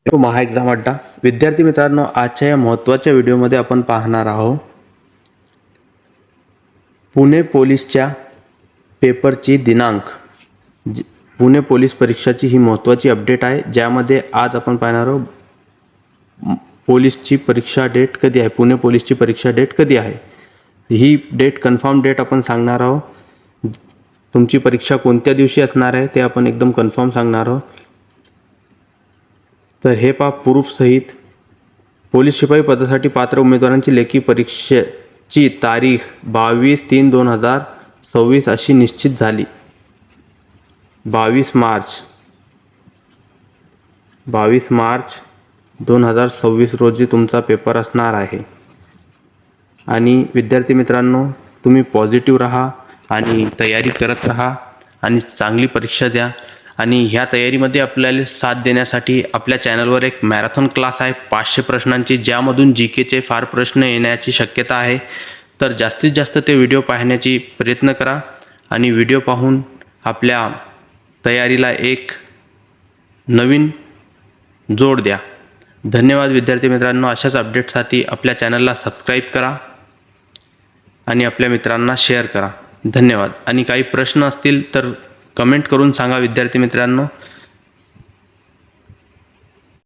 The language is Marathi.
महा एक्झाम अड्डा. विद्यार्थी मित्रांनो, आजच्या या महत्त्वाच्या व्हिडिओमध्ये आपण पाहणार आहोत पुणे पोलीसच्या पेपरची दिनांक. पुणे पोलीस परीक्षाची ही महत्त्वाची अपडेट आहे, ज्यामध्ये आज आपण पाहणार आहोत पोलीसची परीक्षा डेट कधी आहे, पुणे पोलीसची परीक्षा डेट कधी आहे. ही डेट कन्फर्म डेट आपण सांगणार आहोत. तुमची परीक्षा कोणत्या दिवशी असणार आहे ते आपण एकदम कन्फर्म सांगणार आहोत. तर हे प्रूफ सहित पोलीस शिपाई पदासाठी पात्र उमेदवारांची लेखी परीक्षेची तारीख 22/3/2026 अशी निश्चित झाली. 22 मार्च 2026 रोजी तुमचा पेपर असणार आहे. आणि विद्यार्थी मित्रांनो, तुम्ही पॉझिटिव्ह राहा आणि तयारी करत राहा आणि चांगली परीक्षा द्या. आणि ह्या तयारीमध्ये आपल्याला साथ देण्यासाठी आपल्या चॅनलवर एक मॅरेथॉन क्लास आहे 500 प्रश्नांची, ज्यामधून जीकेचे फार प्रश्न येण्याची शक्यता आहे. तर जास्तीत जास्त ते व्हिडिओ पाहण्याची प्रयत्न करा आणि व्हिडिओ पाहून आपल्या तयारीला एक नवीन जोड द्या. धन्यवाद विद्यार्थी मित्रांनो. अशाच अपडेटसाठी आपल्या चॅनलला सबस्क्राईब करा आणि आपल्या मित्रांना शेअर करा. धन्यवाद. आणि काही प्रश्न असतील तर कमेंट करून सांगा विद्यार्थी मित्रांनो.